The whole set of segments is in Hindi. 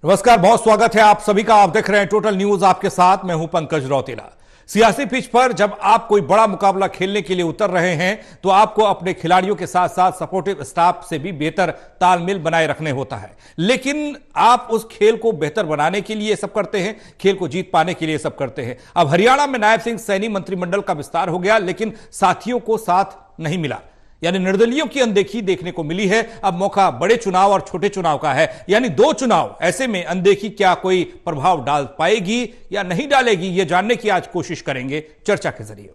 नमस्कार, बहुत स्वागत है आप सभी का। आप देख रहे हैं टोटल न्यूज, आपके साथ मैं हूं पंकज रौतेला। सियासी पिच पर जब आप कोई बड़ा मुकाबला खेलने के लिए उतर रहे हैं तो आपको अपने खिलाड़ियों के साथ साथ सपोर्टिव स्टाफ से भी बेहतर तालमेल बनाए रखने होता है। लेकिन आप उस खेल को बेहतर बनाने के लिए सब करते हैं, खेल को जीत पाने के लिए सब करते हैं। अब हरियाणा में नायब सिंह सैनी मंत्रिमंडल का विस्तार हो गया, लेकिन साथियों को साथ नहीं मिला, यानी निर्दलीयों की अनदेखी देखने को मिली है। अब मौका बड़े चुनाव और छोटे चुनाव का है, यानी दो चुनाव। ऐसे में अनदेखी क्या कोई प्रभाव डाल पाएगी या नहीं डालेगी, यह जानने की आज कोशिश करेंगे चर्चा के जरिए।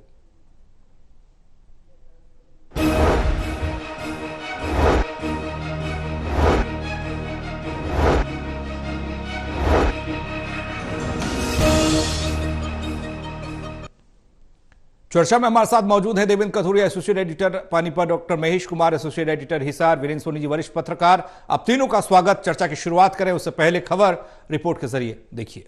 चर्चा में हमारे साथ मौजूद है Devendra Kathuria, associate editor Panipat, doctor Mahesh Kumar, associate editor Hisar, Virendra Soni ji, वरिष्ठ पत्रकार। आप तीनों का स्वागत। चर्चा की शुरुआत करें उससे पहले खबर रिपोर्ट के जरिए देखिए।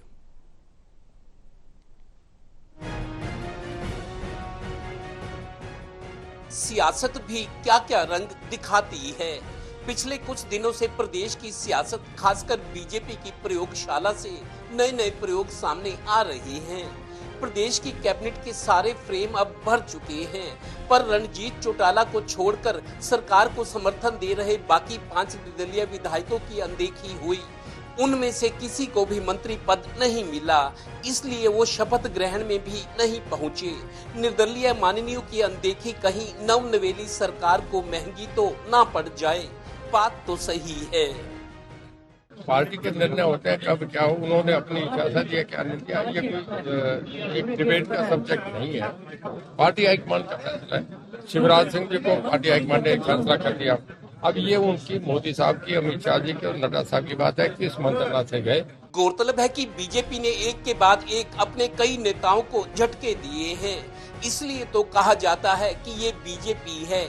सियासत भी क्या क्या रंग दिखाती है। पिछले कुछ दिनों से प्रदेश की सियासत, खासकर बीजेपी की प्रयोगशाला से नए नए प्रयोग सामने आ रहे हैं। प्रदेश की कैबिनेट के सारे फ्रेम अब भर चुके हैं, पर रणजीत चौटाला को छोड़कर सरकार को समर्थन दे रहे बाकी 5 निर्दलीय विधायकों की अनदेखी हुई। उनमें से किसी को भी मंत्री पद नहीं मिला, इसलिए वो शपथ ग्रहण में भी नहीं पहुंचे। निर्दलीय माननीयों की अनदेखी कहीं नवनवेली सरकार को महंगी तो ना पड़ जाए। बात तो सही है, पार्टी के निर्णय होते हैं कब क्या हो। उन्होंने अपनी इजाजत दिया क्या नहीं दिया, ये कोई एक डिबेट का सब्जेक्ट नहीं है। पार्टी हाईकमान का फैसला है। शिवराज सिंह जी को पार्टी हाईकमान ने एक फैसला कर दिया। अब ये उनकी मोदी साहब की, अमित शाह जी की और नड्डा साहब की बात है, किस मंत्रणा से गए। गौरतलब है कि बीजेपी ने एक के बाद एक अपने कई नेताओं को झटके दिए हैं, इसलिए तो कहा जाता है कि ये बीजेपी है।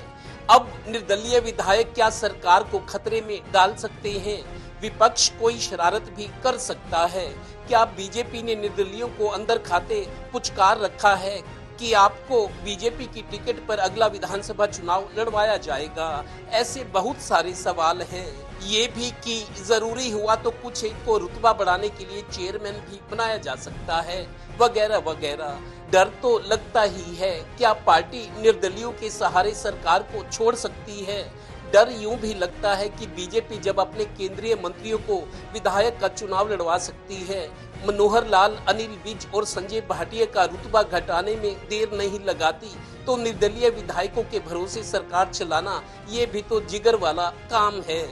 अब निर्दलीय विधायक क्या सरकार को खतरे में डाल सकते हैं? विपक्ष कोई शरारत भी कर सकता है। क्या बीजेपी ने निर्दलीयों को अंदर खाते पुचकार रखा है कि आपको बीजेपी की टिकट पर अगला विधानसभा चुनाव लड़वाया जाएगा? ऐसे बहुत सारे सवाल हैं। ये भी कि जरूरी हुआ तो कुछ एक को रुतबा बढ़ाने के लिए चेयरमैन भी बनाया जा सकता है, वगैरह वगैरह। डर तो लगता ही है, क्या पार्टी निर्दलीयों के सहारे सरकार को छोड़ सकती है? डर यूं भी लगता है कि बीजेपी जब अपने केंद्रीय मंत्रियों को विधायक का चुनाव लड़वा सकती है, मनोहर लाल, अनिल विज और संजय भाटिया का रुतबा घटाने में देर नहीं लगाती, तो निर्दलीय विधायकों के भरोसे सरकार चलाना ये भी तो जिगर वाला काम है।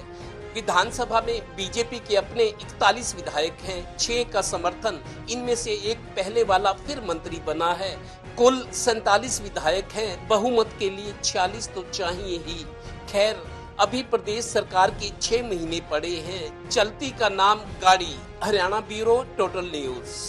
विधानसभा में बीजेपी के अपने 41 विधायक हैं, 6 का समर्थन, इनमें से एक पहले वाला फिर मंत्री बना है। कुल 47 विधायक हैं, बहुमत के लिए 46 तो चाहिए ही। खैर, अभी प्रदेश सरकार के 6 महीने पड़े हैं। चलती का नाम गाड़ी। Haryana bureau, total news.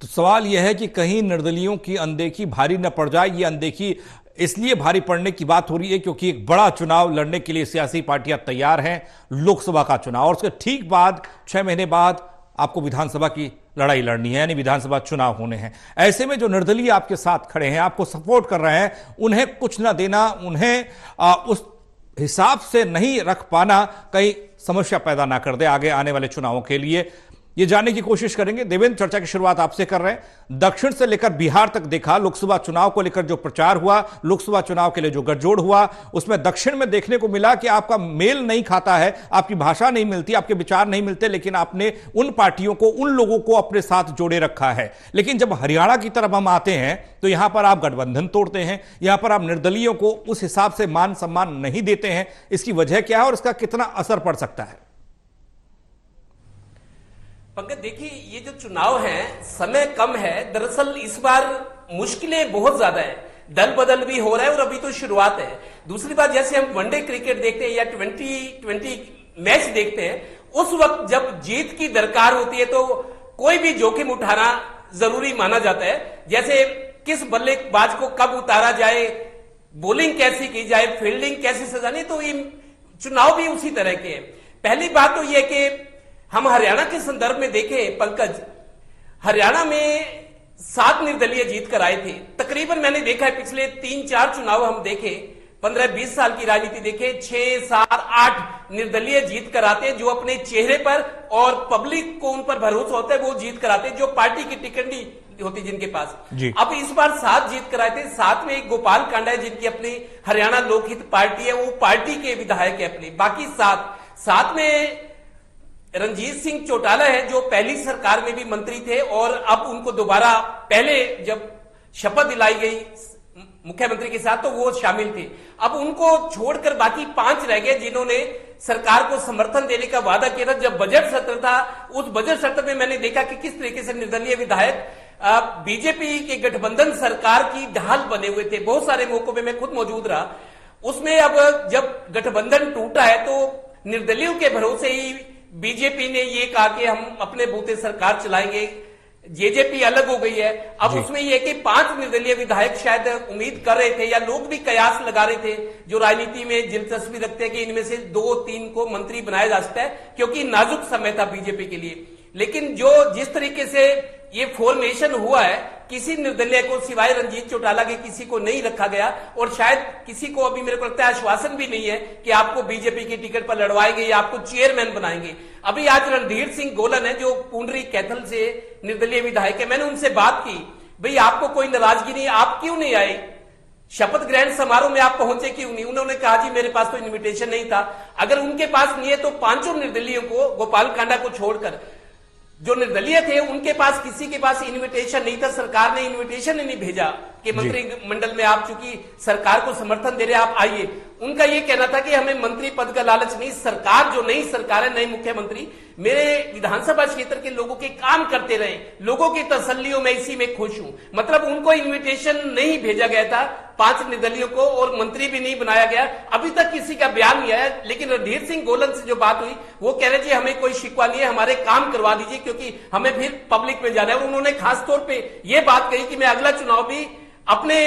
तो सवाल यह है कि कहीं निर्दलीयों की अनदेखी भारी न पड़ जाए। ये अनदेखी इसलिए भारी पड़ने की बात हो रही है क्योंकि एक बड़ा चुनाव लड़ने के लिए सियासी पार्टियां तैयार हैं, लोकसभा का चुनाव, और उसके ठीक बाद 6 महीने बाद आपको विधानसभा की लड़ाई लड़नी है, यानी विधानसभा चुनाव होने हैं। ऐसे में जो निर्दलीय आपके साथ खड़े हैं, आपको सपोर्ट कर रहे हैं, उन्हें कुछ ना देना, उन्हें उस हिसाब से नहीं रख पाना कहीं समस्या पैदा ना कर दे आगे आने वाले चुनावों के लिए। ये जानने की कोशिश करेंगे। देवेंद्र, चर्चा की शुरुआत आपसे कर रहे हैं। दक्षिण से लेकर बिहार तक देखा, लोकसभा चुनाव को लेकर जो प्रचार हुआ, लोकसभा चुनाव के लिए जो गठजोड़ हुआ, उसमें दक्षिण में देखने को मिला कि आपका मेल नहीं खाता है, आपकी भाषा नहीं मिलती, आपके विचार नहीं मिलते, लेकिन आपने उन पार्टियों को, उन लोगों को अपने साथ जोड़े रखा है। लेकिन जब हरियाणा की तरफ हम आते हैं तो यहां पर आप गठबंधन तोड़ते हैं, यहां पर आप निर्दलीयों को उस हिसाब से मान सम्मान नहीं देते हैं। इसकी वजह क्या है और इसका कितना असर पड़ सकता है? पंकज, देखिए, ये जो चुनाव है, समय कम है। दरअसल इस बार मुश्किलें बहुत ज्यादा है, दल बदल भी हो रहा है और अभी तो शुरुआत है। दूसरी बात, जैसे हम वनडे क्रिकेट देखते हैं या 2020 मैच देखते हैं, उस वक्त जब जीत की दरकार होती है तो कोई भी जोखिम उठाना जरूरी माना जाता है। जैसे किस बल्लेबाज को कब उतारा जाए, बॉलिंग कैसी की जाए, फील्डिंग कैसी सजानी, तो ये चुनाव भी उसी तरह के हैं। पहली बात तो यह कि हम हरियाणा के संदर्भ में देखें पंकज, हरियाणा में 7 निर्दलीय जीत कर आए थे। तकरीबन मैंने देखा है पिछले 3-4 चुनाव हम देखे, 15-20 साल की राजनीति देखे, 6, 7, 8 निर्दलीय जीत कर आते हैं, जो अपने चेहरे पर और पब्लिक को उन पर भरोसा होता है वो जीत कर आते हैं, जो पार्टी की टिकट नहीं होती जिनके पास। अब इस बार 7 जीत कर आए थे। 7 में एक गोपाल कांडा है जिनकी अपनी हरियाणा लोकहित पार्टी है, वो पार्टी के विधायक है अपने। बाकी 7 में रणजीत सिंह चौटाला है जो पहली सरकार में भी मंत्री थे और अब उनको दोबारा, पहले जब शपथ दिलाई गई मुख्यमंत्री के साथ तो वो शामिल थे। अब उनको छोड़कर बाकी 5 रह गए जिन्होंने सरकार को समर्थन देने का वादा किया था। जब बजट सत्र था, उस बजट सत्र में मैंने देखा कि किस तरीके से निर्दलीय विधायक बीजेपी के गठबंधन सरकार की ढाल बने हुए थे। बहुत सारे मौकों में मैं खुद मौजूद रहा उसमें। अब जब गठबंधन टूटा है तो निर्दलीयों के भरोसे ही बीजेपी ने ये कहा कि हम अपने बूते सरकार चलाएंगे, जेजेपी अलग हो गई है। अब उसमें यह कि 5 निर्दलीय विधायक शायद उम्मीद कर रहे थे या लोग भी कयास लगा रहे थे जो राजनीति में दिलचस्पी रखते हैं कि इनमें से 2-3 को मंत्री बनाया जा सकता है, क्योंकि नाजुक समय था बीजेपी के लिए। लेकिन जिस तरीके से ये फॉर्मेशन हुआ है, किसी निर्दलीय को सिवाय रणजीत चौटाला के किसी को नहीं रखा गया और शायद किसी को अभी मेरे को लगता है आश्वासन भी नहीं है कि आपको बीजेपी की टिकट पर लड़वाएंगे या आपको चेयरमैन बनाएंगे। अभी आज रणधीर सिंह गोलन है जो पुंडरी कैथल से निर्दलीय विधायक है, मैंने उनसे बात की, भाई आपको कोई नाराजगी नहीं, आप क्यों नहीं आए शपथ ग्रहण समारोह में, आप पहुंचे क्यों नहीं? उन्होंने कहा जी मेरे पास तो इन्विटेशन नहीं था। अगर उनके पास नहीं है तो 5 निर्दलीयों को, गोपाल कांडा को छोड़कर जो निर्दलीय थे उनके पास किसी के पास इन्विटेशन नहीं था। सरकार ने इन्विटेशन ही नहीं भेजा कि मंत्रिमंडल में आप चूंकि सरकार को समर्थन दे रहे आप आइए। उनका यह कहना था कि हमें मंत्री पद का लालच नहीं, सरकार जो नई सरकार है, नए मुख्यमंत्री मेरे विधानसभा क्षेत्र के लोगों के काम करते रहे, लोगों की तसल्लियों में इसी में खुश हूं। मतलब उनको इन्विटेशन नहीं भेजा गया था 5 निर्दलीयों को और मंत्री भी नहीं बनाया गया। अभी तक किसी का बयान नहीं आया। लेकिन रणधीर सिंह गोलन से जो बात हुई वो कह रहे जी हमें कोई शिकवा नहीं है, हमारे काम करवा दीजिए क्योंकि हमें फिर पब्लिक में जाना है। और उन्होंने खासतौर पर यह बात कही कि मैं अगला चुनाव भी अपने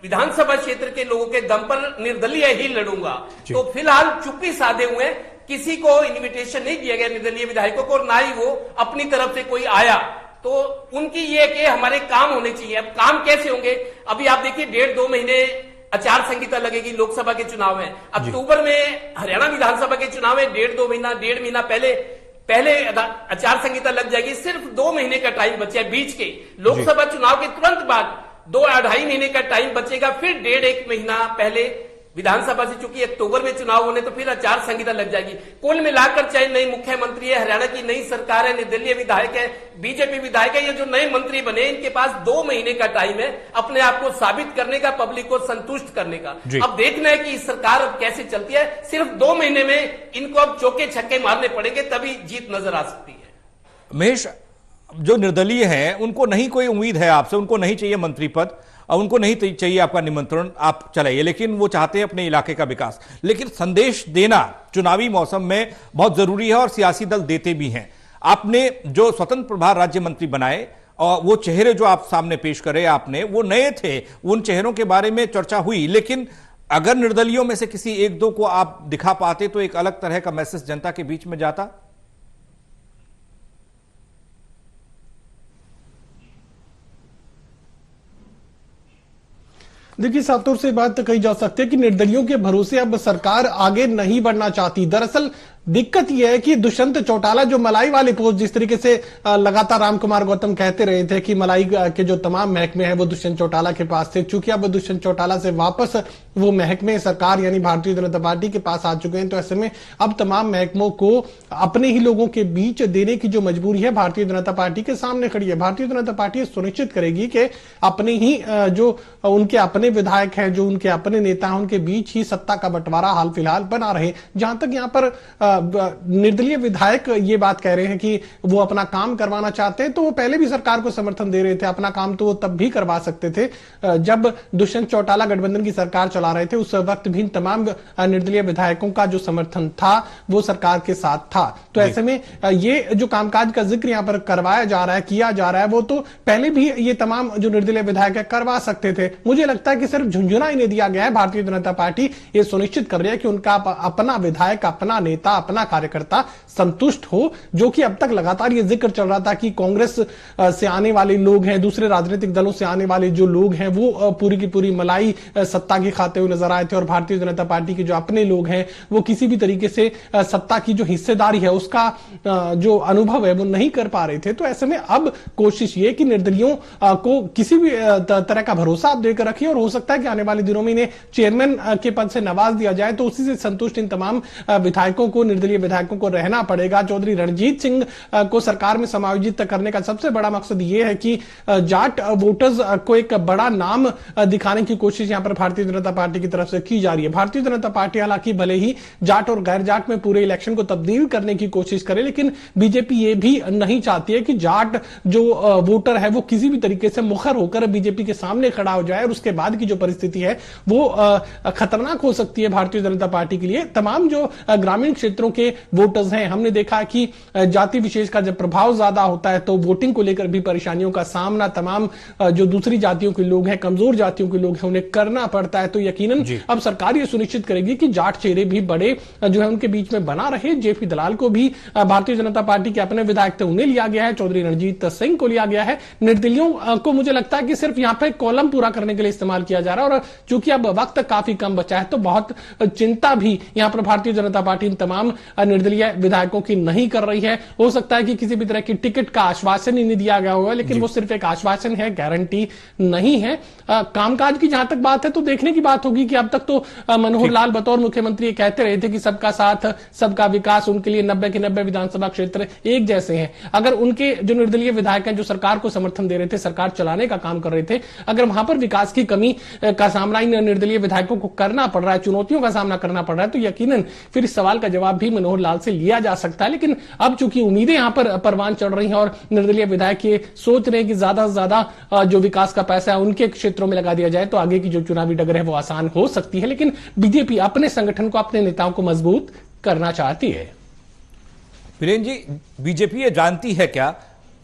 विधानसभा क्षेत्र के लोगों के दम पर निर्दलीय ही लड़ूंगा। तो फिलहाल चुप्पी साधे हुए, किसी को इन्विटेशन नहीं दिया गया निर्दलीय विधायकों को और ना ही वो अपनी तरफ से कोई आया। तो उनकी ये कि हमारे काम होने चाहिए। अब काम कैसे होंगे? अभी आप देखिए 1.5-2 महीने आचार संहिता लगेगी लोकसभा के चुनाव में। अक्टूबर में हरियाणा विधानसभा के चुनाव में 1.5 महीना पहले आचार संहिता लग जाएगी। सिर्फ 2 महीने का टाइम बचा है बीच के। लोकसभा चुनाव के तुरंत बाद 2-2.5 महीने का टाइम बचेगा, फिर 1.5 महीना पहले विधानसभा से, चूंकि अक्टूबर में चुनाव होने तो फिर आचार संहिता लग जाएगी। कुल मिलाकर चाहे नई मुख्यमंत्री है, हरियाणा की नई सरकार है, निर्दलीय विधायक है, बीजेपी विधायक है, ये जो नए मंत्री बने इनके पास 2 महीने का टाइम है अपने आप को साबित करने का, पब्लिक को संतुष्ट करने का। अब देखना है कि सरकार अब कैसे चलती है। सिर्फ 2 महीने में इनको अब चौके छक्के मारने पड़ेंगे तभी जीत नजर आ सकती है। महेश, जो निर्दलीय हैं उनको नहीं कोई उम्मीद है आपसे, उनको नहीं चाहिए मंत्री पद और उनको नहीं चाहिए आपका निमंत्रण, आप चलाइए, लेकिन वो चाहते हैं अपने इलाके का विकास। लेकिन संदेश देना चुनावी मौसम में बहुत जरूरी है और सियासी दल देते भी हैं। आपने जो स्वतंत्र प्रभार राज्य मंत्री बनाए और वो चेहरे जो आप सामने पेश करे आपने, वो नए थे, उन चेहरों के बारे में चर्चा हुई। लेकिन अगर निर्दलियों में से किसी 1-2 को आप दिखा पाते तो एक अलग तरह का मैसेज जनता के बीच में जाता। देखिए, साफ तौर से बात कही जा सकती है कि निर्दलियों के भरोसे अब सरकार आगे नहीं बढ़ना चाहती। दरअसल दिक्कत यह है कि दुष्यंत चौटाला जो मलाई वाले पोस्ट, जिस तरीके से लगातार रामकुमार गौतम कहते रहे थे कि मलाई के जो तमाम महकमे हैं वो दुष्यंत चौटाला के पास थे, चूंकि अब दुष्यंत चौटाला से वापस वो महकमे सरकार यानी भारतीय जनता पार्टी के पास आ चुके हैं, तो ऐसे में अब तमाम महकमों को अपने ही लोगों के बीच देने की जो मजबूरी है भारतीय जनता पार्टी के सामने खड़ी है। भारतीय जनता पार्टी सुनिश्चित करेगी कि अपने ही जो उनके अपने विधायक हैं, जो उनके अपने नेता हैं, उनके बीच ही सत्ता का बंटवारा हाल फिलहाल बना रहे। जहां तक यहां पर निर्दलीय विधायक ये बात कह रहे हैं कि वो अपना काम करवाना चाहते हैं, तो वो पहले भी सरकार को समर्थन दे रहे थे। अपना काम तो वो तब भी करवा सकते थे जब दुष्यंत चौटाला गठबंधन की सरकार चला रहे थे। उस वक्त भी तमाम निर्दलीय विधायकों का जो समर्थन था वो सरकार के साथ था। तो ऐसे में ये जो कामकाज का जिक्र यहां पर करवाया जा रहा है, किया जा रहा है, वो तो पहले भी ये तमाम जो निर्दलीय विधायक है करवा सकते थे। मुझे लगता है कि सिर्फ झुंझुना इन्हें दिया गया है। भारतीय जनता पार्टी ये सुनिश्चित कर रही है कि उनका अपना विधायक, अपना नेता, अपना कार्यकर्ता संतुष्ट हो, जो कि अब तक लगातार ये जिक्र चल रहा था कि कांग्रेस से आने वाले लोग हैं, दूसरे राजनीतिक दलों से आने वाले जो लोग हैं वो पूरी की पूरी मलाई सत्ता की खाते हुए नजर आए थे और भारतीय जनता पार्टी के जो अपने लोग हैं वो किसी भी तरीके से सत्ता की जो हिस्सेदारी है उसका जो अनुभव है वो नहीं कर पा रहे थे। तो ऐसे में अब कोशिश ये कि निर्दलियों को किसी भी तरह का भरोसा आप देकर रखिए और हो सकता है कि आने वाले दिनों में इन्हें चेयरमैन के पद से नवाज दिया जाए, तो उसी से संतुष्ट इन तमाम विधायकों को, निर्दलीय विधायकों को रहना पड़ेगा। चौधरी रणजीत सिंह को सरकार में समायोजित करने का सबसे बड़ा मकसद यह है कि जाट वोटर्स को एक बड़ा नाम दिखाने की कोशिश यहां पर भारतीय जनता पार्टी की तरफ से की जा रही है। भारतीय जनता पार्टी हालांकि भले ही जाट और गैर जाट में पूरे इलेक्शन को तब्दील करने की कोशिश करे, लेकिन बीजेपी ये भी नहीं चाहती है कि जाट जो वोटर है वो किसी भी तरीके से मुखर होकर बीजेपी के सामने खड़ा हो जाए और उसके बाद की जो परिस्थिति है वो खतरनाक हो सकती है भारतीय जनता पार्टी के लिए। तमाम जो ग्रामीण क्षेत्रों के वोटर्स हैं, हमने देखा कि जाति विशेष का जब प्रभाव ज्यादा होता है तो वोटिंग को लेकर भी परेशानियों का सामना तमाम जो दूसरी जातियों के लोग हैं, कमजोर जातियों के लोग हैं, उन्हें करना पड़ता है। तो यकीनन अब सरकार ये सुनिश्चित करेगी कि जाट चेहरे भी बड़े जो है उनके बीच में बना रहे। जेपी दलाल को भी भारतीय जनता पार्टी के अपने विधायक थे, उन्हें लिया गया है, चौधरी रणजीत सिंह को लिया गया है। निर्दलियों को मुझे लगता है कि सिर्फ यहां पर कॉलम पूरा करने के लिए इस्तेमाल किया जा रहा है और चूंकि अब वक्त काफी कम बचा है तो बहुत चिंता भी यहां पर भारतीय जनता पार्टी इन तमाम निर्दलीय विधायकों की नहीं कर रही है। हो सकता है कि किसी भी तरह की टिकट का आश्वासन ही नहीं दिया गया होगा, लेकिन वो सिर्फ एक आश्वासन है, गारंटी नहीं है। कामकाज की जहां तक बात है तो देखने की बात होगी कि अब तक तो मनोहर लाल बतौर मुख्यमंत्री कहते रहे थे कि सबका साथ सबका विकास, उनके लिए 90 के 90 विधानसभा क्षेत्र एक जैसे हैं। अगर उनके जो निर्दलीय विधायक हैं जो सरकार को समर्थन दे रहे थे, सरकार चलाने का काम कर रहे थे, अगर वहां पर विकास की कमी का सामना इन निर्दलीय विधायकों को करना पड़ रहा है, चुनौतियों का सामना करना पड़ रहा है, तो यकीनन फिर इस सवाल का जवाब भी मनोहर लाल से लिया जा सकता है। लेकिन अब चूंकि उम्मीदें यहां पर परवान चढ़ रही हैं और निर्दलीय विधायक ये सोच रहे हैं कि ज्यादा से ज्यादा जो विकास का पैसा है उनके क्षेत्रों में लगा दिया जाए तो आगे की जो चुनावी डगर है वो आसान हो सकती है। लेकिन बीजेपी अपने संगठन को, अपने नेताओं को मजबूत करना चाहती है। वीरेंद्र जी, बीजेपी ये जानती है क्या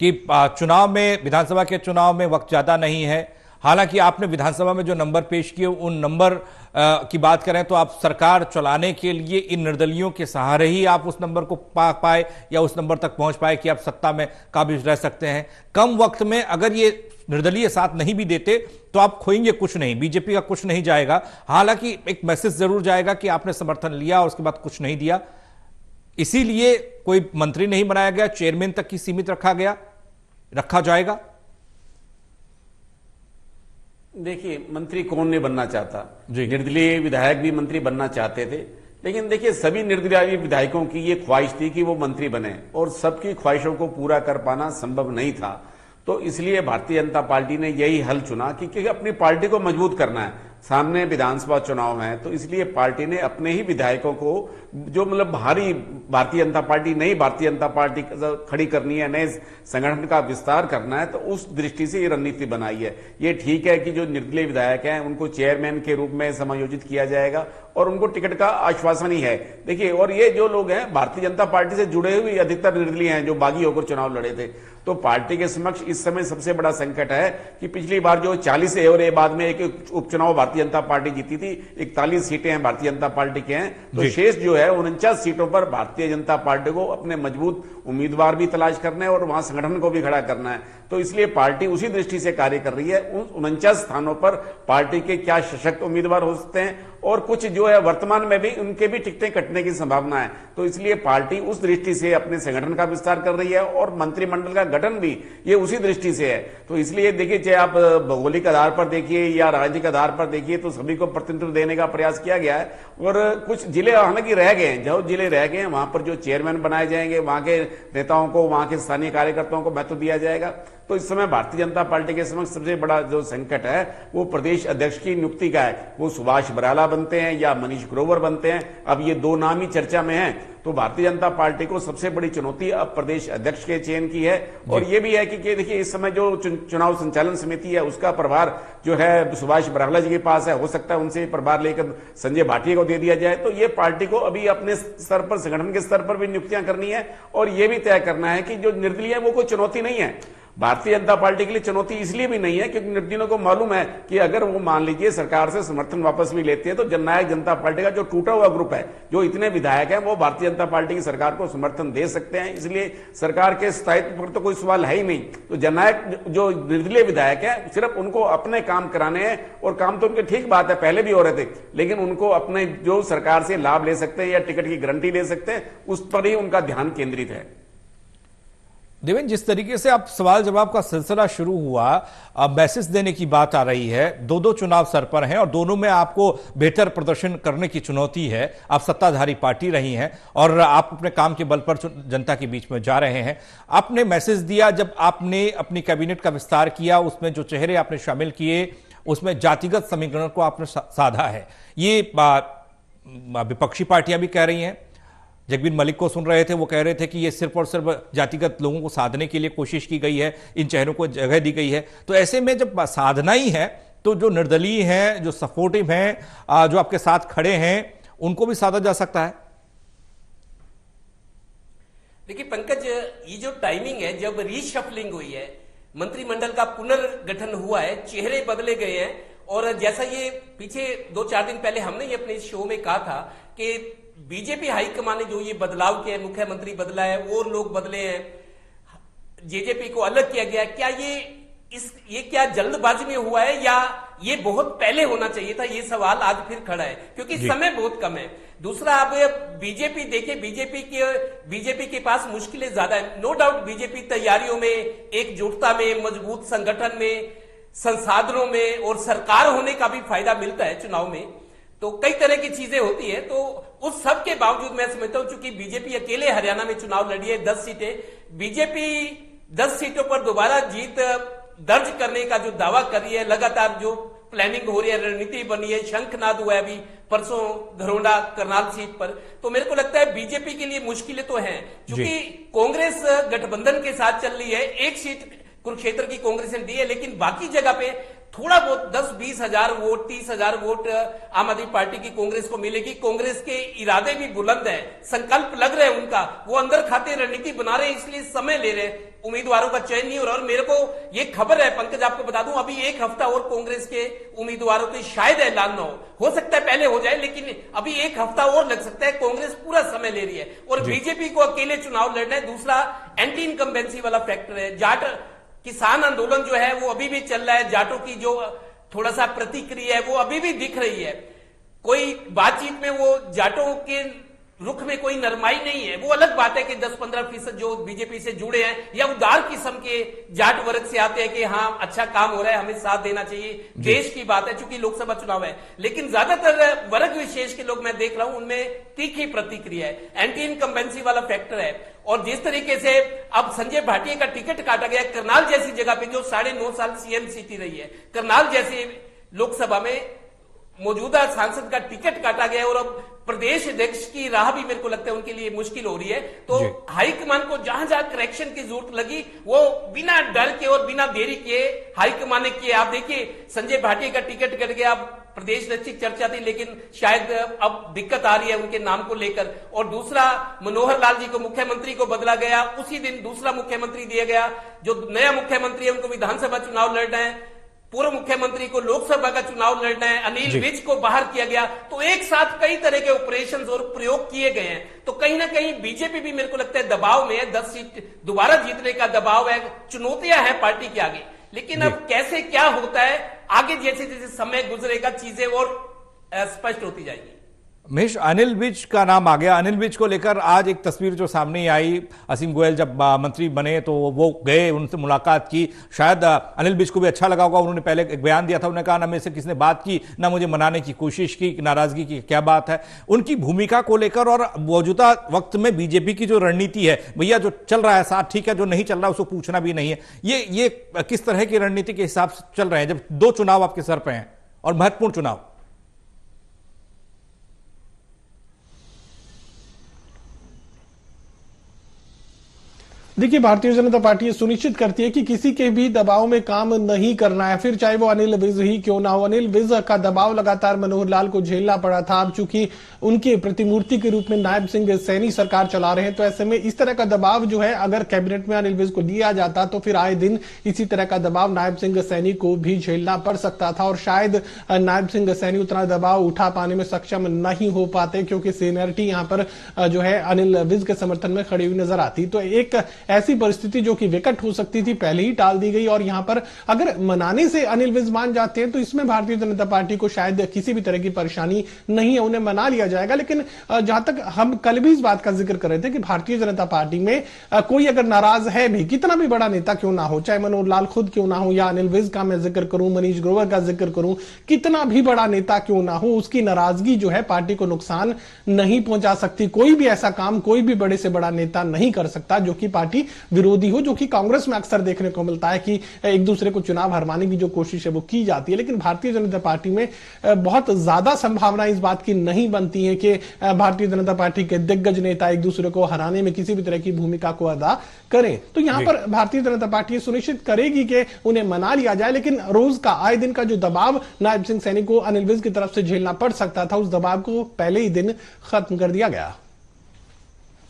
कि चुनाव में, विधानसभा के चुनाव में वक्त ज्यादा नहीं है? हालांकि आपने विधानसभा में जो नंबर पेश किए उन नंबर की बात करें तो आप सरकार चलाने के लिए इन निर्दलियों के सहारे ही आप उस नंबर को पा पाए या उस नंबर तक पहुंच पाए कि आप सत्ता में काबिज रह सकते हैं। कम वक्त में अगर ये निर्दलीय साथ नहीं भी देते तो आप खोएंगे कुछ नहीं, बीजेपी का कुछ नहीं जाएगा। हालांकि एक मैसेज जरूर जाएगा कि आपने समर्थन लिया और उसके बाद कुछ नहीं दिया, इसीलिए कोई मंत्री नहीं बनाया गया, चेयरमैन तक ही सीमित रखा जाएगा। देखिए, मंत्री कौन नहीं बनना चाहता, निर्दलीय विधायक भी मंत्री बनना चाहते थे, लेकिन देखिए सभी निर्दलीय विधायकों की ये ख्वाहिश थी कि वो मंत्री बने और सबकी ख्वाहिशों को पूरा कर पाना संभव नहीं था। तो इसलिए भारतीय जनता पार्टी ने यही हल चुना कि अपनी पार्टी को मजबूत करना है। सामने विधानसभा चुनाव है तो इसलिए पार्टी ने अपने ही विधायकों को, जो मतलब भारी भारतीय जनता पार्टी, नई भारतीय जनता पार्टी खड़ी करनी है, नए संगठन का विस्तार करना है, तो उस दृष्टि से ये रणनीति बनाई है। ये ठीक है कि जो निर्दलीय विधायक हैं उनको चेयरमैन के रूप में समायोजित किया जाएगा और उनको टिकट का आश्वासन ही है। देखिए, और ये जो लोग हैं भारतीय जनता पार्टी से जुड़े हुए अधिकतर निर्दलीय हैं जो बागी होकर चुनाव लड़े थे। तो पार्टी के समक्ष इस समय सबसे बड़ा संकट है कि पिछली बार जो 40 है और बाद में एक उपचुनाव भारतीय जनता पार्टी जीती थी, 41 सीटें हैं भारतीय जनता पार्टी के हैं, तो शेष जो है 49 सीटों पर भारतीय जनता पार्टी को अपने मजबूत उम्मीदवार भी तलाश करना है और वहां संगठन को भी खड़ा करना है। तो इसलिए पार्टी उसी दृष्टि से कार्य कर रही है। उन 49 स्थानों पर पार्टी के क्या सशक्त उम्मीदवार हो सकते हैं और कुछ जो है वर्तमान में भी उनके भी टिकटें कटने की संभावना है। तो इसलिए पार्टी उस दृष्टि से अपने संगठन का विस्तार कर रही है और मंत्रिमंडल का गठन भी ये उसी दृष्टि से है। तो इसलिए देखिए, चाहे आप भौगोलिक आधार पर देखिए या राजनीतिक आधार पर देखिए, तो सभी को प्रतिनिधित्व देने का प्रयास किया गया है। और कुछ जिले हालांकि रह गए हैं, जो जिले रह गए हैं वहां पर जो चेयरमैन बनाए जाएंगे वहां के नेताओं को, वहां के स्थानीय कार्यकर्ताओं को महत्व दिया जाएगा। तो इस समय भारतीय जनता पार्टी के समक्ष सबसे बड़ा जो संकट है वो प्रदेश अध्यक्ष की नियुक्ति का है। वो सुभाष बराला बनते हैं या मनीष ग्रोवर बनते हैं, अब ये दो नाम ही चर्चा में हैं। तो भारतीय जनता पार्टी को सबसे बड़ी चुनौती अब प्रदेश अध्यक्ष के चयन की है। और ये भी है कि देखिए इस समय जो चुनाव संचालन समिति है उसका प्रभार जो है सुभाष बराला जी के पास है, हो सकता है उनसे प्रभार लेकर संजय भाटिया को दे दिया जाए। तो ये पार्टी को अभी अपने स्तर पर, संगठन के स्तर पर भी नियुक्तियां करनी है और ये भी तय करना है कि जो निर्दलीय है वो कोई चुनौती नहीं है। भारतीय जनता पार्टी के लिए चुनौती इसलिए भी नहीं है क्योंकि निर्दलीयों को मालूम है कि अगर वो मान लीजिए सरकार से समर्थन वापस भी लेते हैं तो जननायक जनता पार्टी का जो टूटा हुआ ग्रुप है, जो इतने विधायक हैं, वो भारतीय जनता पार्टी की सरकार को समर्थन दे सकते हैं। इसलिए सरकार के स्थायित्व पर तो कोई सवाल है ही नहीं। तो जननायक जो निर्दलीय विधायक है, सिर्फ उनको अपने काम कराने हैं, और काम तो उनके ठीक बात है, पहले भी हो रहे थे, लेकिन उनको अपने जो सरकार से लाभ ले सकते हैं या टिकट की गारंटी ले सकते हैं, उस पर ही उनका ध्यान केंद्रित है। देवेंद्र, जिस तरीके से आप सवाल जवाब का सिलसिला शुरू हुआ, अब मैसेज देने की बात आ रही है, दो चुनाव सर पर हैं और दोनों में आपको बेहतर प्रदर्शन करने की चुनौती है। आप सत्ताधारी पार्टी रही हैं और आप अपने काम के बल पर जनता के बीच में जा रहे हैं। आपने मैसेज दिया जब आपने अपनी कैबिनेट का विस्तार किया, उसमें जो चेहरे आपने शामिल किए उसमें जातिगत समीकरण को आपने साधा है। ये विपक्षी पार्टियां भी कह रही हैं। जगबीर मलिक को सुन रहे थे, वो कह रहे थे कि ये सिर्फ और सिर्फ जातिगत लोगों को साधने के लिए कोशिश की गई है, इन चेहरों को जगह दी गई है। तो ऐसे में जब साधना ही है तो जो निर्दलीय हैं, जो सपोर्टिव हैं, जो आपके साथ खड़े हैं, उनको भी साधा जा सकता है। देखिए पंकज, ये जो टाइमिंग है, जब रीशफलिंग हुई है, मंत्रिमंडल का पुनर्गठन हुआ है, चेहरे बदले गए हैं, और जैसा ये पीछे 2-4 दिन पहले हमने ये अपने शो में कहा था कि बीजेपी हाईकमान ने जो ये बदलाव किया है, मुख्यमंत्री बदला है और लोग बदले हैं, जेजेपी को अलग किया गया, क्या ये क्या जल्दबाजी में हुआ है या ये बहुत पहले होना चाहिए था? ये सवाल आज फिर खड़ा है क्योंकि समय बहुत कम है। दूसरा, आप बीजेपी देखिए, बीजेपी के पास मुश्किलें ज्यादा है। नो डाउट बीजेपी तैयारियों में, एकजुटता में, मजबूत संगठन में, संसाधनों में और सरकार होने का भी फायदा मिलता है चुनाव में, तो कई तरह की चीजें होती है। तो उस सब के बावजूद मैं समझता हूं, चूंकि बीजेपी अकेले हरियाणा में चुनाव लड़ी है 10 सीटें, बीजेपी 10 सीटों पर दोबारा जीत दर्ज करने का जो दावा कर रही है, लगातार जो प्लानिंग हो रही है, रणनीति बनी है, शंखनाद हुआ है अभी परसों घरोंडा करनाल सीट पर, तो मेरे को लगता है बीजेपी के लिए मुश्किलें तो हैं, क्योंकि कांग्रेस गठबंधन के साथ चल रही है। एक सीट कुरुक्षेत्र की कांग्रेस ने दी है, लेकिन बाकी जगह पे थोड़ा बहुत 10-20 हजार वोट, 30 हजार वोट आम आदमी पार्टी की कांग्रेस को मिलेगी। कांग्रेस के इरादे भी बुलंद है, संकल्प लग रहे हैं उनका, वो अंदर खाते रणनीति बना रहे हैं, इसलिए समय ले रहे हैं, उम्मीदवारों का चयन नहीं हो रहा। और मेरे को ये खबर है पंकज, आपको बता दूं, अभी 1 हफ्ता और कांग्रेस के उम्मीदवारों के शायद ऐलान ना हो सकता है पहले हो जाए, लेकिन अभी 1 हफ्ता और लग सकता है। कांग्रेस पूरा समय ले रही है और बीजेपी को अकेले चुनाव लड़ना है। दूसरा, एंटी इनकम्बेंसी वाला फैक्टर है। जाट किसान आंदोलन जो है वो अभी भी चल रहा है, जाटों की जो थोड़ा सा प्रतिक्रिया है वो अभी भी दिख रही है। कोई बातचीत में वो जाटों के रुख में कोई नरमाई नहीं है। वो अलग बात है कि 10-15% जो बीजेपी से जुड़े हैं या उदार किस्म के जाट वर्ग से आते हैं कि हाँ अच्छा काम हो रहा है, हमें साथ देना चाहिए, देश की बात है, चूंकि लोकसभा चुनाव है। लेकिन ज्यादातर वर्ग विशेष के लोग मैं देख रहा हूं, उनमें तीखी प्रतिक्रिया है, एंटी इनकम्बेंसी वाला फैक्टर है। और जिस तरीके से अब संजय भाटिया का टिकट काटा गया, करनाल जैसी जगह पे जो 9.5 साल सीएम सीटी रही है, करनाल जैसी लोकसभा में मौजूदा सांसद का टिकट काटा गया और अब प्रदेश अध्यक्ष की राह भी मेरे को लगता है उनके लिए मुश्किल हो रही है। तो हाईकमान को जहां जहां करेक्शन की जरूरत लगी वो बिना डर के और बिना देरी के हाईकमान ने किए। आप देखिए, संजय भाटिया का टिकट कट गया, प्रदेश अध्यक्ष की चर्चा थी, लेकिन शायद अब दिक्कत आ रही है उनके नाम को लेकर। और दूसरा, मनोहर लाल जी को मुख्यमंत्री को बदला गया, उसी दिन दूसरा मुख्यमंत्री दिया गया। जो नया मुख्यमंत्री है उनको विधानसभा चुनाव लड़ना है, पूर्व मुख्यमंत्री को लोकसभा का चुनाव लड़ना है, अनिल विज को बाहर किया गया। तो एक साथ कई तरह के ऑपरेशंस और प्रयोग किए गए हैं। तो कहीं ना कहीं बीजेपी भी मेरे को लगता है दबाव में है, 10 सीट दोबारा जीतने का दबाव है, चुनौतियां हैं पार्टी के आगे। लेकिन अब कैसे क्या होता है आगे, जैसे जैसे समय गुजरेगा चीजें और स्पष्ट होती जाएगी। महेश, अनिल विज का नाम आ गया। अनिल विज को लेकर आज एक तस्वीर जो सामने आई, असीम गोयल जब मंत्री बने तो वो गए, उनसे मुलाकात की। शायद अनिल विज को भी अच्छा लगा होगा। उन्होंने पहले एक बयान दिया था, उन्होंने कहा ना मेरे से किसी ने बात की, ना मुझे मनाने की कोशिश की, नाराजगी की क्या बात है। उनकी भूमिका को लेकर और मौजूदा वक्त में बीजेपी की जो रणनीति है, भैया जो चल रहा है साथ ठीक है, जो नहीं चल रहा है उसको पूछना भी नहीं है, ये किस तरह की रणनीति के हिसाब से चल रहे हैं जब 2 चुनाव आपके सर पे हैं और महत्वपूर्ण चुनाव? देखिए, भारतीय जनता पार्टी ये सुनिश्चित करती है कि किसी के भी दबाव में काम नहीं करना है, फिर चाहे वो अनिल विज ही क्यों ना हो। अनिल विज का दबाव लगातार मनोहर लाल को झेलना पड़ा था। अब चूंकि उनके प्रतिमूर्ति के रूप में नायब सिंह सैनी सरकार चला रहे हैं, तो ऐसे में इस तरह का दबाव जो है, अगर कैबिनेट में अनिल विज को लिया जाता तो फिर आए दिन इसी तरह का दबाव नायब सिंह सैनी को भी झेलना पड़ सकता था। और शायद नायब सिंह सैनी उतना दबाव उठा पाने में सक्षम नहीं हो पाते, क्योंकि सीनियरिटी यहां पर जो है अनिल विज के समर्थन में खड़ी हुई नजर आती। तो एक ऐसी परिस्थिति जो कि विकट हो सकती थी, पहले ही टाल दी गई। और यहां पर अगर मनाने से अनिल विज मान जाते हैं तो इसमें भारतीय जनता पार्टी को शायद किसी भी तरह की परेशानी नहीं है, उन्हें मना लिया जाएगा। लेकिन जहां तक हम कल भी इस बात का जिक्र कर रहे थे कि भारतीय जनता पार्टी में कोई अगर नाराज है भी, कितना भी बड़ा नेता क्यों ना हो, चाहे मनोहर लाल खुद क्यों ना हो या अनिल विज का मैं जिक्र करूं, मनीष ग्रोवर का जिक्र करूं, कितना भी बड़ा नेता क्यों ना हो, उसकी नाराजगी जो है पार्टी को नुकसान नहीं पहुंचा सकती। कोई भी ऐसा काम कोई भी बड़े से बड़ा नेता नहीं कर सकता जो कि पार्टी विरोधी हो, जो कि कांग्रेस में अक्सर देखने को मिलता है कि एक दूसरे को चुनाव हरवाने की जो कोशिश है वो की जाती है। लेकिन भारतीय जनता पार्टी में बहुत ज्यादा संभावना इस बात की नहीं बनती है कि भारतीय जनता पार्टी के दिग्गज नेता एक दूसरे को हराने में किसी भी तरह की भूमिका को अदा करें। तो यहां पर भारतीय जनता पार्टी सुनिश्चित करेगी कि उन्हें मना लिया जाए, लेकिन रोज का आए दिन का जो दबाव नायब सिंह सैनी को अनिल विज की तरफ से झेलना पड़ सकता था, उस दबाव को पहले ही दिन खत्म कर दिया गया।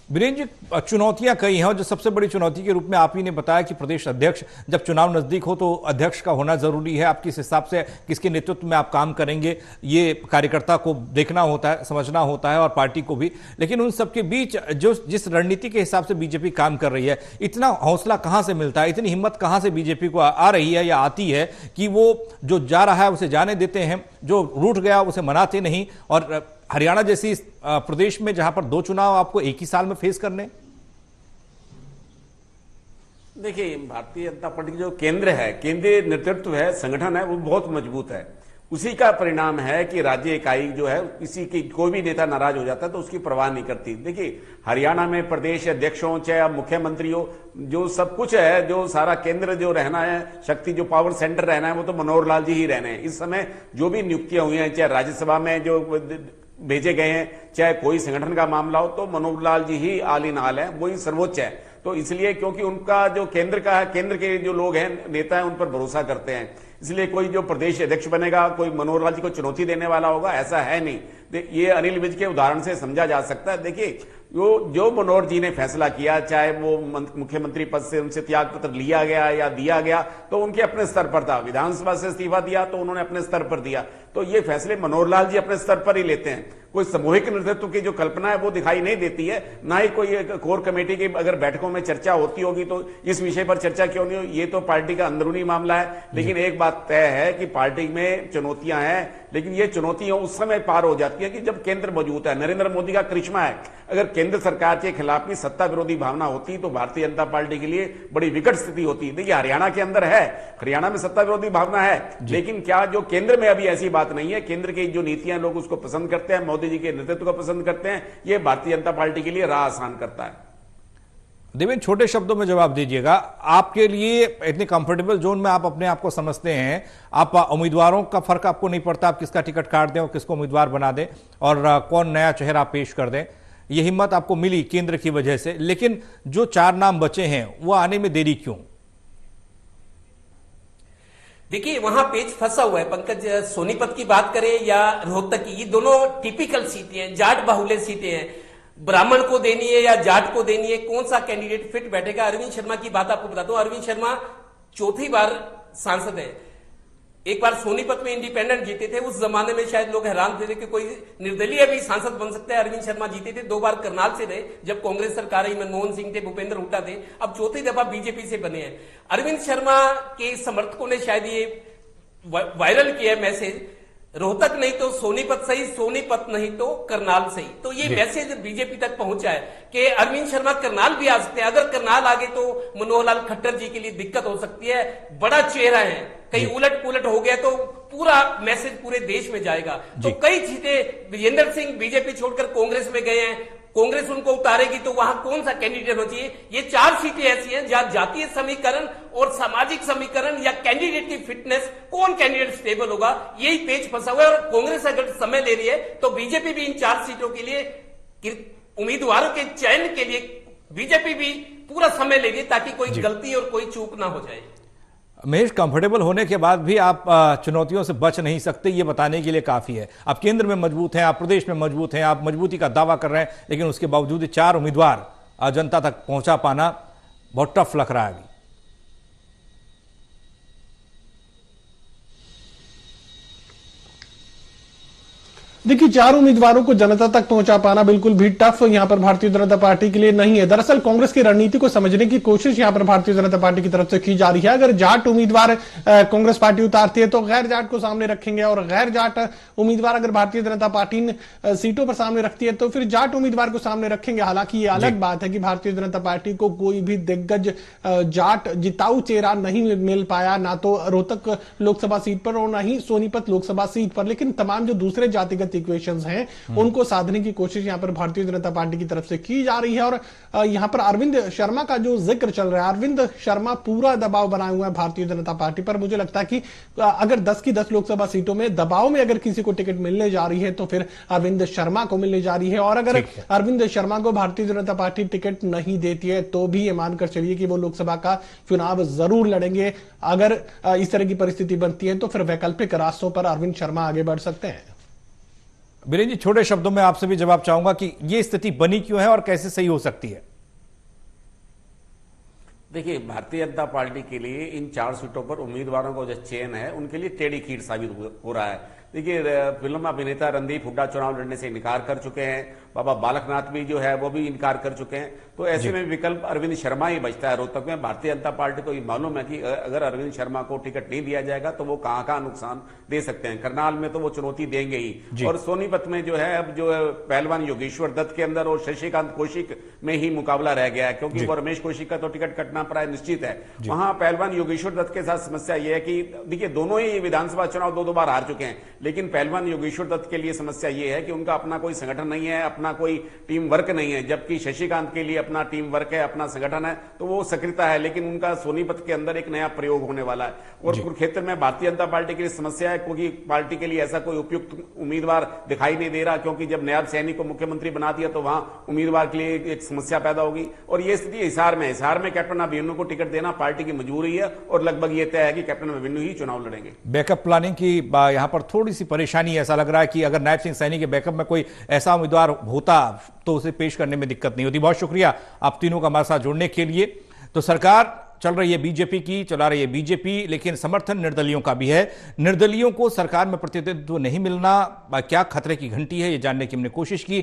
वीरेंद्र जी, चुनौतियां कई हैं और जो सबसे बड़ी चुनौती के रूप में आप ही ने बताया कि प्रदेश अध्यक्ष, जब चुनाव नजदीक हो तो अध्यक्ष का होना जरूरी है। आप किस हिसाब से, किसके नेतृत्व में आप काम करेंगे, ये कार्यकर्ता को देखना होता है, समझना होता है और पार्टी को भी। लेकिन उन सबके बीच जो जिस रणनीति के हिसाब से बीजेपी काम कर रही है, इतना हौसला कहां से मिलता है, इतनी हिम्मत कहां से बीजेपी को आ रही है या आती है कि वो जो जा रहा है उसे जाने देते हैं, जो रूठ गया उसे मनाते नहीं। और हरियाणा जैसी प्रदेश में जहां पर 2 चुनाव आपको एक ही साल में फेस करने। देखिए, भारतीय जनता पार्टी जो केंद्र है, केंद्रीय नेतृत्व है, संगठन है, वो बहुत मजबूत है। उसी का परिणाम है कि राज्य इकाई जो है, किसी की कोई भी नेता नाराज हो जाता है तो उसकी परवाह नहीं करती। देखिए, हरियाणा में प्रदेश अध्यक्षों चाहे मुख्यमंत्री हो, जो सब कुछ है, जो सारा केंद्र जो रहना है, शक्ति जो पावर सेंटर रहना है, वो तो मनोहर लाल जी ही रहने हैं। इस समय जो भी नियुक्तियां हुई हैं, चाहे राज्यसभा में जो भेजे गए हैं, चाहे कोई संगठन का मामला हो, तो मनोहर लाल जी ही आल इन आल है, वही सर्वोच्च है। तो इसलिए क्योंकि उनका जो केंद्र का है, केंद्र के जो लोग हैं, नेता हैं, उन पर भरोसा करते हैं, इसलिए कोई जो प्रदेश अध्यक्ष बनेगा कोई मनोहर लाल जी को चुनौती देने वाला होगा, ऐसा है नहीं। ये अनिल विज के उदाहरण से समझा जा सकता है। देखिए, जो मनोहर जी ने फैसला किया, चाहे वो मुख्यमंत्री पद से उनसे त्याग पत्र लिया गया या दिया गया, तो उनके अपने स्तर पर था। विधानसभा से इस्तीफा दिया तो उन्होंने अपने स्तर पर दिया। तो ये फैसले मनोहर लाल जी अपने स्तर पर ही लेते हैं। कोई सामूहिक नेतृत्व की जो कल्पना है वो दिखाई नहीं देती है, ना ही कोई कोर कमेटी की अगर बैठकों में चर्चा होती होगी तो इस विषय पर चर्चा क्यों नहीं हो, ये तो पार्टी का अंदरूनी मामला है। लेकिन एक बात तय है कि पार्टी में चुनौतियां हैं, लेकिन ये चुनौतियां उस समय पार हो जाती है कि जब केंद्र मौजूद है। नरेंद्र मोदी का करिश्मा है। अगर केंद्र सरकार के खिलाफ भी सत्ता विरोधी भावना होती तो भारतीय जनता पार्टी के लिए बड़ी विकट स्थिति होती। देखिए, हरियाणा के अंदर है, हरियाणा में सत्ता विरोधी भावना है, लेकिन क्या जो केंद्र में अभी ऐसी बात नहीं है। केंद्र की जो नीतियां लोग उसको पसंद करते हैं, मोदी जी के नेतृत्व को पसंद करते हैं, ये भारतीय जनता पार्टी के लिए राह आसान करता है। देवेंद्र, छोटे शब्दों में जवाब दीजिएगा, आपके लिए इतने कंफर्टेबल जोन में आप अपने आप को समझते हैं, आप उम्मीदवारों का फर्क आपको नहीं पड़ता, आप किसका टिकट काट दें और किसको उम्मीदवार बना दें और कौन नया चेहरा पेश कर दें, ये हिम्मत आपको मिली केंद्र की वजह से। लेकिन जो 4 नाम बचे हैं वो आने में देरी क्यों? देखिए, वहां पेच फंसा हुआ है पंकज। सोनीपत की बात करें या रोहतक की, ये दोनों टिपिकल सीटें हैं, जाट बाहुल्य सीटें हैं। ब्राह्मण को देनी है या जाट को देनी है, कौन सा कैंडिडेट फिट बैठेगा? अरविंद शर्मा की बात आपको बताता हूं। अरविंद शर्मा 4थी बार सांसद है। एक बार सोनीपत में इंडिपेंडेंट जीते थे, उस जमाने में शायद लोग हैरान थे कि कोई निर्दलीय भी सांसद बन सकता है। अरविंद शर्मा जीते थे, 2 बार करनाल से रहे जब कांग्रेस सरकार आई, मनमोहन सिंह थे, भूपेंद्र हुड्डा थे, अब 4थी दफा बीजेपी से बने हैं। अरविंद शर्मा के समर्थकों ने शायद ये वायरल किया मैसेज, रोहतक नहीं तो सोनीपत सही, सोनीपत नहीं तो करनाल सही। तो ये मैसेज बीजेपी तक पहुंचा है कि अरविंद शर्मा करनाल भी आ सकते हैं। अगर करनाल आगे तो मनोहर लाल खट्टर जी के लिए दिक्कत हो सकती है। बड़ा चेहरा है, कहीं उलट पुलट हो गया तो पूरा मैसेज पूरे देश में जाएगा। तो कई सीटें विजेंद्र सिंह बीजेपी छोड़कर कांग्रेस में गए हैं, कांग्रेस उनको उतारेगी तो वहां कौन सा कैंडिडेट होना चाहिए? ये 4 सीटें ऐसी हैं जहां जातीय समीकरण और सामाजिक समीकरण या कैंडिडेट की फिटनेस, कौन कैंडिडेट स्टेबल होगा, यही पेच फंसा हुआ है। और कांग्रेस अगर समय ले रही है तो बीजेपी भी इन 4 सीटों के लिए उम्मीदवारों के चयन के लिए बीजेपी भी पूरा समय लेंगे ताकि कोई गलती और कोई चूक ना हो जाए। महेश, कंफर्टेबल होने के बाद भी आप चुनौतियों से बच नहीं सकते, ये बताने के लिए काफी है। आप केंद्र में मजबूत हैं, आप प्रदेश में मजबूत हैं, आप मजबूती का दावा कर रहे हैं, लेकिन उसके बावजूद 4 उम्मीदवार जनता तक पहुंचा पाना बहुत टफ लग रहा है अभी। देखिए, 4 उम्मीदवारों को जनता तक पहुंचा पाना बिल्कुल भी टफ यहां पर भारतीय जनता पार्टी के लिए नहीं है। दरअसल कांग्रेस की रणनीति को समझने की कोशिश यहां पर भारतीय जनता पार्टी की तरफ से की जा रही है। अगर जाट उम्मीदवार कांग्रेस पार्टी उतारती है तो गैर जाट को सामने रखेंगे, और गैर जाट उम्मीदवार अगर भारतीय जनता पार्टी सीटों पर सामने रखती है तो फिर जाट उम्मीदवार को सामने रखेंगे। हालांकि ये अलग बात है कि भारतीय जनता पार्टी को कोई भी दिग्गज जाट जिताऊ चेहरा नहीं मिल पाया, ना तो रोहतक लोकसभा सीट पर और ना ही सोनीपत लोकसभा सीट पर, लेकिन तमाम जो दूसरे जातिगत इक्वेशंस हैं उनको साधने की कोशिश यहां पर भारतीय जनता पार्टी की तरफ से की जा रही है। और यहां पर अरविंद शर्मा का जो जिक्र चल रहा है, अरविंद शर्मा पूरा दबाव बनाए हुए हैं भारतीय जनता पार्टी पर। मुझे लगता है कि अगर 10 की 10 लोकसभा सीटों में दबाव में अगर किसी को टिकट मिलने जा रही है तो फिर अरविंद शर्मा को मिलने जा रही है। और अगर अरविंद शर्मा को भारतीय जनता पार्टी टिकट नहीं देती है तो भी ये मानकर चलिए कि वो लोकसभा का चुनाव जरूर लड़ेंगे। अगर इस तरह की परिस्थिति बनती है तो फिर वैकल्पिक रास्तों पर अरविंद शर्मा आगे बढ़ सकते हैं। बीरेन जी, छोटे शब्दों में आपसे भी जवाब चाहूंगा कि ये स्थिति बनी क्यों है और कैसे सही हो सकती है। देखिए, भारतीय जनता पार्टी के लिए इन 4 सीटों पर उम्मीदवारों का जो चयन है उनके लिए टेढ़ी खीर साबित हो रहा है। देखिए, फिल्म अभिनेता रणदीप हुड्डा चुनाव लड़ने से इनकार कर चुके हैं, बाबा बालकनाथ भी जो है वो भी इनकार कर चुके हैं। तो ऐसे में विकल्प अरविंद शर्मा ही बचता है रोहतक में। भारतीय जनता पार्टी को ये मालूम है कि अगर अरविंद शर्मा को टिकट नहीं दिया जाएगा तो वो कहां नुकसान दे सकते हैं। करनाल में तो वो चुनौती देंगे ही, और सोनीपत में जो है अब जो है पहलवान योगेश्वर दत्त के अंदर और शशिकांत कौशिक में ही मुकाबला रह गया है, क्योंकि वो रमेश कौशिक का तो टिकट कटना प्राय निश्चित है। वहां पहलवान योगेश्वर दत्त के साथ समस्या यह है कि देखिए, दोनों ही विधानसभा चुनाव 2 बार हार चुके हैं, लेकिन पहलवान योगेश्वर दत्त के लिए समस्या यह है कि उनका अपना कोई संगठन नहीं है, अपना कोई टीम वर्क नहीं है, जबकि शशिकांत के लिए अपना टीम वर्क है, अपना संगठन है, तो वो सक्रियता है। लेकिन उनका सोनीपत के अंदर एक नया प्रयोग होने वाला है। और कुरुक्षेत्र में भारतीय जनता पार्टी के लिए समस्या है, क्योंकि पार्टी के लिए ऐसा कोई उपयुक्त उम्मीदवार दिखाई नहीं दे रहा, क्योंकि जब नायब सैनी को मुख्यमंत्री बना दिया तो वहां उम्मीदवार के लिए एक समस्या पैदा होगी। और ये स्थिति हिसार में कैप्टन अभिमन्यु को टिकट देना पार्टी की मजबूरी है, और लगभग ये तय है कि कैप्टन अभिमन्यु ही चुनाव लड़ेंगे। बैकअप प्लानिंग की यहां पर थोड़ी सी परेशानी ऐसा लग रहा है कि अगर नायब सिंह सैनी के बैकअप में कोई ऐसा उम्मीदवार होता तो उसे पेश करने में दिक्कत नहीं होती। बहुत शुक्रिया आप तीनों का हमारे साथ जुड़ने के लिए। तो सरकार चल रही है बीजेपी की, चला रही है बीजेपी, लेकिन समर्थन निर्दलियों का भी है। निर्दलियों को सरकार में प्रतिनिधित्व नहीं मिलना क्या खतरे की घंटी है, ये जानने की हमने कोशिश की।